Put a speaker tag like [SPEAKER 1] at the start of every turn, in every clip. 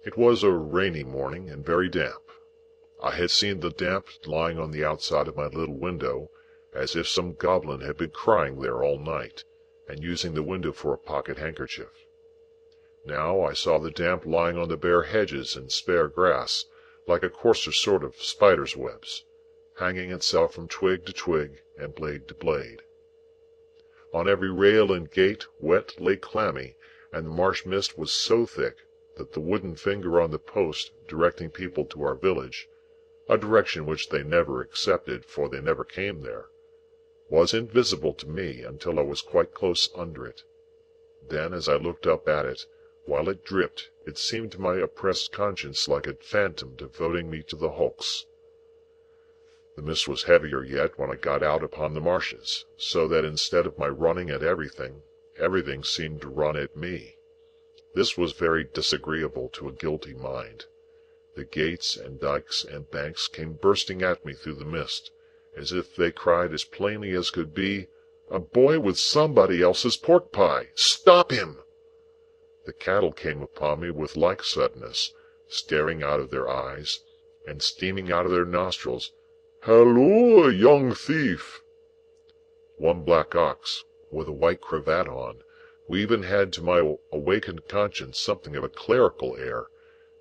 [SPEAKER 1] It was a rainy morning and very damp. I had seen the damp lying on the outside of my little window, as if some goblin had been crying there all night, and using the window for a pocket handkerchief. Now I saw the damp lying on the bare hedges and spare grass, like a coarser sort of spider's webs, hanging itself from twig to twig and blade to blade. On every rail and gate wet lay clammy, and the marsh mist was so thick that the wooden finger on the post directing people to our village, a direction which they never accepted, for they never came there, was invisible to me until I was quite close under it. Then, as I looked up at it, while it dripped, it seemed to my oppressed conscience like a phantom devoting me to the hulks. The mist was heavier yet when I got out upon the marshes, so that instead of my running at everything, everything seemed to run at me. This was very disagreeable to a guilty mind. The gates and dikes and banks came bursting at me through the mist, as if they cried as plainly as could be, "A boy with somebody else's pork pie! Stop him!" The cattle came upon me with like suddenness, staring out of their eyes, and steaming out of their nostrils. "Halloa, young thief!" One black ox, with a white cravat on, who even had to my awakened conscience something of a clerical air,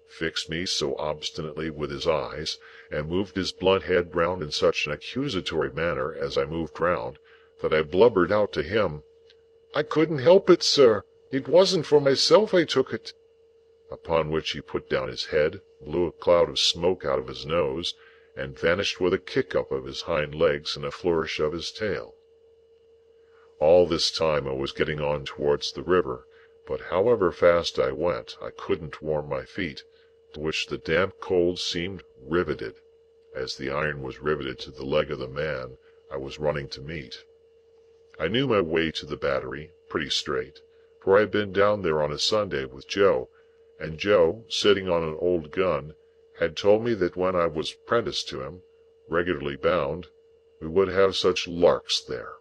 [SPEAKER 1] fixed me so obstinately with his eyes, and moved his blunt head round in such an accusatory manner as I moved round, that I blubbered out to him, "I couldn't help it, sir. It wasn't for myself I took it." Upon which he put down his head, blew a cloud of smoke out of his nose, and vanished with a kick up of his hind legs and a flourish of his tail. All this time I was getting on towards the river, but however fast I went, I couldn't warm my feet, to which the damp cold seemed riveted, as the iron was riveted to the leg of the man I was running to meet. I knew my way to the Battery, pretty straight, for I had been down there on a Sunday with Joe, and Joe, sitting on an old gun, had told me that when I was apprenticed to him, regularly bound, we would have such larks there.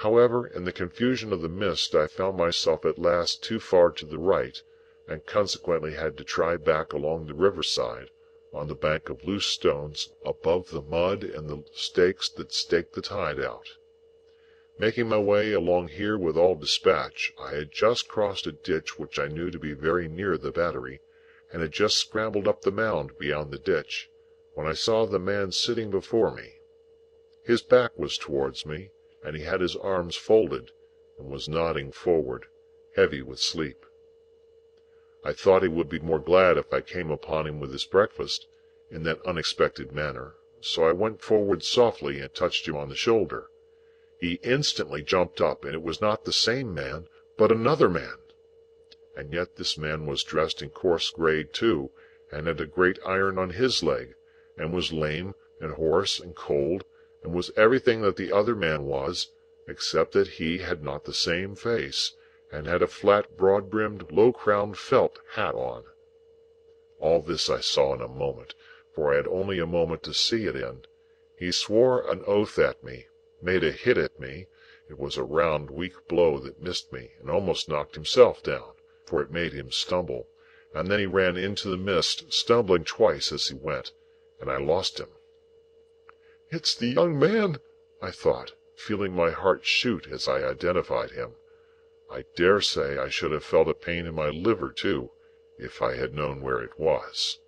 [SPEAKER 1] However, in the confusion of the mist I found myself at last too far to the right, and consequently had to try back along the riverside, on the bank of loose stones, above the mud and the stakes that staked the tide out. Making my way along here with all dispatch, I had just crossed a ditch which I knew to be very near the Battery, and had just scrambled up the mound beyond the ditch, when I saw the man sitting before me. His back was towards me, and he had his arms folded, and was nodding forward, heavy with sleep. I thought he would be more glad if I came upon him with his breakfast, in that unexpected manner, so I went forward softly and touched him on the shoulder. He instantly jumped up, and it was not the same man, but another man. And yet this man was dressed in coarse gray too, and had a great iron on his leg, and was lame and hoarse and cold, and was everything that the other man was, except that he had not the same face, and had a flat, broad-brimmed, low-crowned felt hat on. All this I saw in a moment, for I had only a moment to see it in. He swore an oath at me, made a hit at me. It was a round, weak blow that missed me, and almost knocked himself down, for it made him stumble, and then he ran into the mist, stumbling twice as he went, and I lost him. "It's the young man," I thought, feeling my heart shoot as I identified him. I dare say I should have felt a pain in my liver, too, if I had known where it was.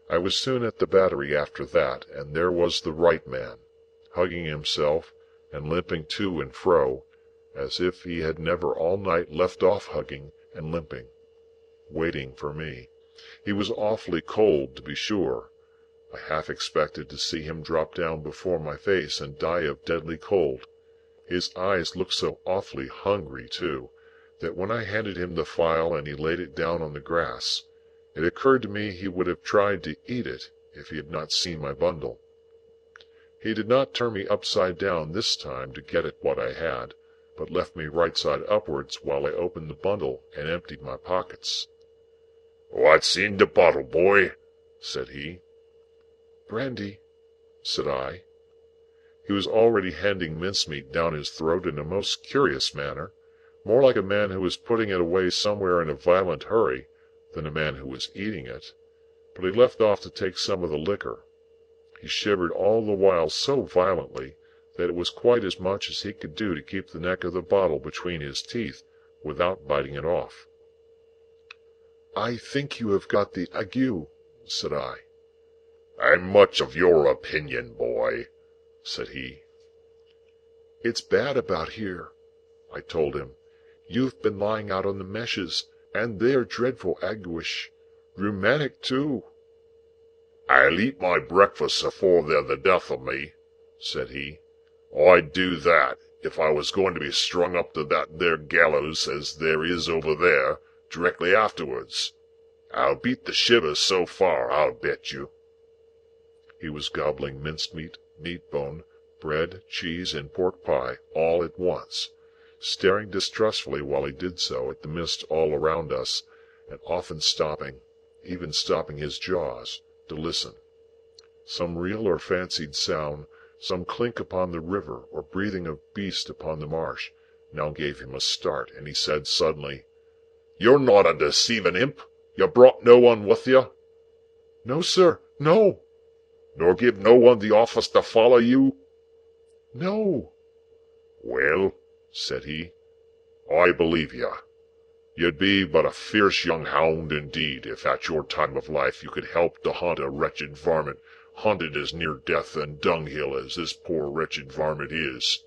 [SPEAKER 1] I was soon at the Battery after that, and there was the right man, hugging himself, and limping to and fro, as if he had never all night left off hugging and limping, waiting for me. He was awfully cold, to be sure. I half expected to see him drop down before my face and die of deadly cold. His eyes looked so awfully hungry, too, that when I handed him the file and he laid it down on the grass, it occurred to me he would have tried to eat it if he had not seen my bundle. He did not turn me upside down this time to get at what I had, but left me right side upwards while I opened the bundle and emptied my pockets. "What's in the bottle, boy?" said he. "Brandy," said I. He was already handing mincemeat down his throat in a most curious manner, more like a man who was putting it away somewhere in a violent hurry than the man who was eating it, but he left off to take some of the liquor. He shivered all the while so violently that it was quite as much as he could do to keep the neck of the bottle between his teeth without biting it off. "I think you have got the ague," said I.
[SPEAKER 2] "I'm much of your opinion, boy," said he.
[SPEAKER 1] "It's bad about here," I told him. "You've been lying out on the meshes, and they're dreadful aguish. Rheumatic, too."
[SPEAKER 2] "I'll eat my breakfast afore they're the death of me," said he. "I'd do that, if I was going to be strung up to that there gallows as there is over there, directly afterwards. I'll beat the shivers so far, I'll bet you."
[SPEAKER 1] He was gobbling mincemeat, meat bone, bread, cheese, and pork pie all at once, staring distrustfully while he did so at the mist all around us, and often stopping, even stopping his jaws, to listen. Some real or fancied sound, some clink upon the river or breathing of beast upon the marsh, now gave him a start, and he said suddenly,
[SPEAKER 2] "You're not a deceiving imp? You brought no one with you?"
[SPEAKER 1] "No, sir, no."
[SPEAKER 2] "Nor give no one the office to follow you?"
[SPEAKER 1] "No."
[SPEAKER 2] "Well," said he, "I believe you. You'd be but a fierce young hound indeed, if at your time of life you could help to hunt a wretched varmint, hunted as near death and dunghill as this poor wretched varmint is."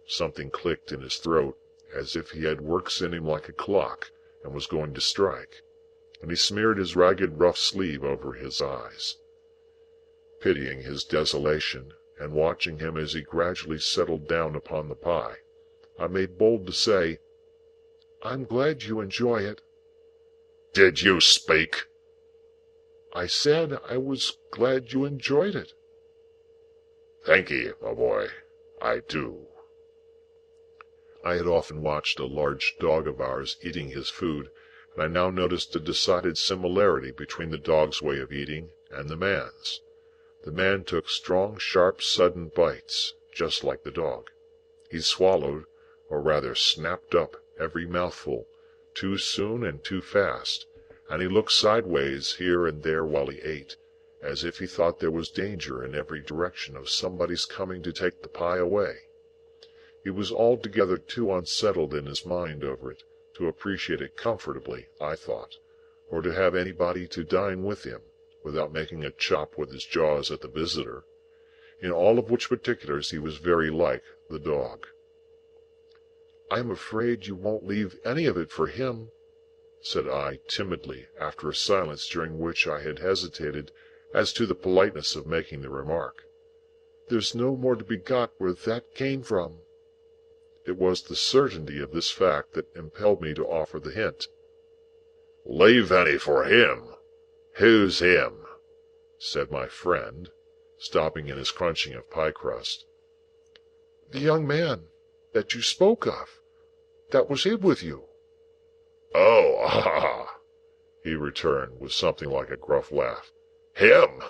[SPEAKER 1] Something clicked in his throat, as if he had works in him like a clock, and was going to strike, and he smeared his ragged rough sleeve over his eyes. Pitying his desolation, and watching him as he gradually settled down upon the pie, I made bold to say, "I'm glad you enjoy it."
[SPEAKER 2] "Did you speak?"
[SPEAKER 1] "I said I was glad you enjoyed it."
[SPEAKER 2] "Thank'ee, my boy, I do."
[SPEAKER 1] I had often watched a large dog of ours eating his food, and I now noticed a decided similarity between the dog's way of eating and the man's. The man took strong, sharp, sudden bites, just like the dog. He swallowed, or rather snapped up, every mouthful, too soon and too fast, and he looked sideways here and there while he ate, as if he thought there was danger in every direction of somebody's coming to take the pie away. He was altogether too unsettled in his mind over it to appreciate it comfortably, I thought, or to have anybody to dine with him, without making a chop with his jaws at the visitor, in all of which particulars he was very like the dog. "I'm afraid you won't leave any of it for him," said I timidly, after a silence during which I had hesitated as to the politeness of making the remark. "There's no more to be got where that came from." It was the certainty of this fact that impelled me to offer the hint.
[SPEAKER 2] "Leave any for him? Who's him?"
[SPEAKER 1] said my friend, stopping in his crunching of pie crust. "The young man that you spoke of, that was hid with you."
[SPEAKER 2] "Oh, ah!"
[SPEAKER 1] he returned, with something like a gruff laugh.
[SPEAKER 2] "Him?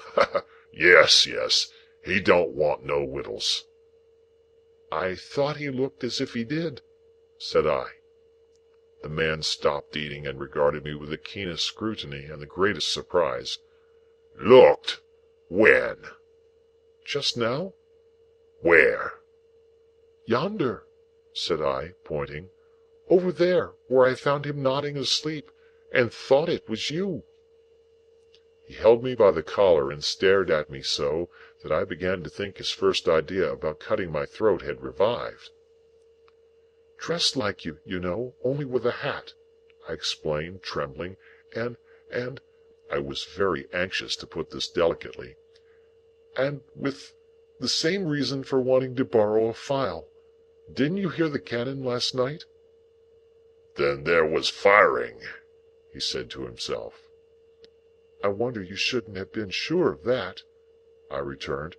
[SPEAKER 2] Yes, yes, he don't want no wittles."
[SPEAKER 1] "I thought he looked as if he did," said I. The man stopped eating and regarded me with the keenest scrutiny and the greatest surprise.
[SPEAKER 2] "Looked? When?"
[SPEAKER 1] "Just now."
[SPEAKER 2] "Where?"
[SPEAKER 1] "Yonder," said I, pointing. "Over there, where I found him nodding asleep, and thought it was you." He held me by the collar and stared at me so that I began to think his first idea about cutting my throat had revived. "Dressed like you know, only with a hat," I explained, trembling, and I was very anxious to put this delicately, "and with the same reason for wanting to borrow a file. Didn't you hear the cannon last night?"
[SPEAKER 2] "Then there was firing,"
[SPEAKER 1] he said to himself. "I wonder you shouldn't have been sure of that," I returned,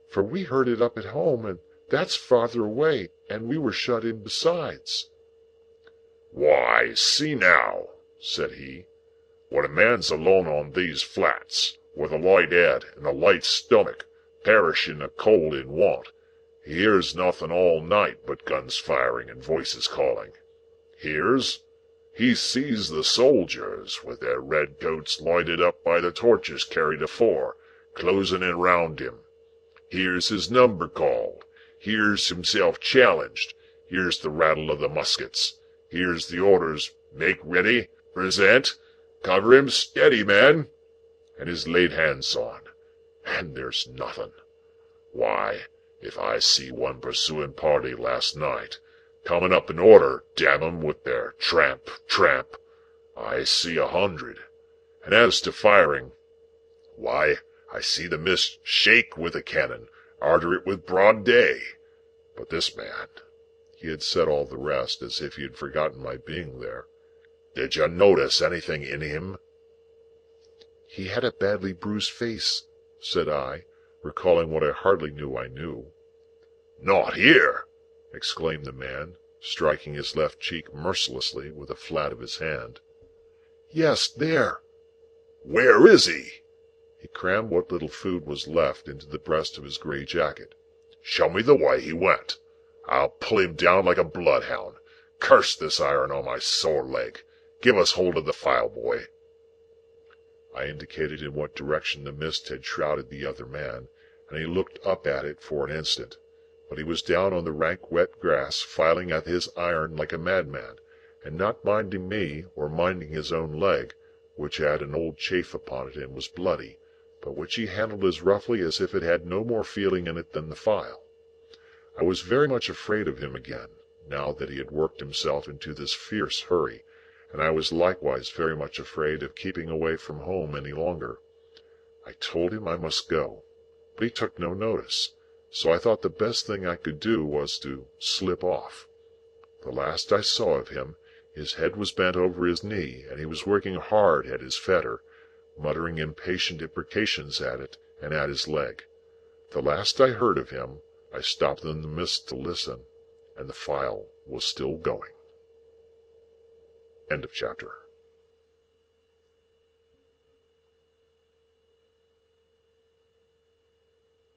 [SPEAKER 1] "for we heard it up at home, and that's farther away, and we were shut in besides."
[SPEAKER 2] "Why, see now," said he, "when a man's alone on these flats, with a light head and a light stomach, perishin' of cold and want, he hears nothing all night but guns firing and voices calling. Hears? He sees the soldiers, with their red coats lighted up by the torches carried afore, closing in round him. Hears his number called, hears himself challenged, hears the rattle of the muskets, hears the orders, make ready, present, cover him steady, man, and is laid hands on, and there's nothing. Why, if I see one pursuing party last night, coming up in order, damn 'em, with their tramp, tramp, I see 100. And as to firing, why, I see the mist shake with a cannon, arter it with broad day. But this man,
[SPEAKER 1] he had said all the rest as if he had forgotten my being there.
[SPEAKER 2] Did you notice anything in him?
[SPEAKER 1] He had a badly bruised face, said I, recalling what I hardly knew I knew.
[SPEAKER 2] Not here,
[SPEAKER 1] exclaimed the man, striking his left cheek mercilessly with the flat of his hand. Yes, there.
[SPEAKER 2] Where is he?
[SPEAKER 1] He crammed what little food was left into the breast of his gray jacket.
[SPEAKER 2] Show me the way he went. I'll pull him down like a bloodhound. Curse this iron on my sore leg. Give us hold of the file, boy.
[SPEAKER 1] I indicated in what direction the mist had shrouded the other man, and he looked up at it for an instant, but he was down on the rank wet grass, filing at his iron like a madman, and not minding me, or minding his own leg, which had an old chafe upon it and was bloody, but which he handled as roughly as if it had no more feeling in it than the file. I was very much afraid of him again, now that he had worked himself into this fierce hurry, and I was likewise very much afraid of keeping away from home any longer. I told him I must go, but he took no notice, so I thought the best thing I could do was to slip off. The last I saw of him, his head was bent over his knee, and he was working hard at his fetter, muttering impatient imprecations at it and at his leg. The last I heard of him, I stopped in the mist to listen, and the file was still going. End of chapter.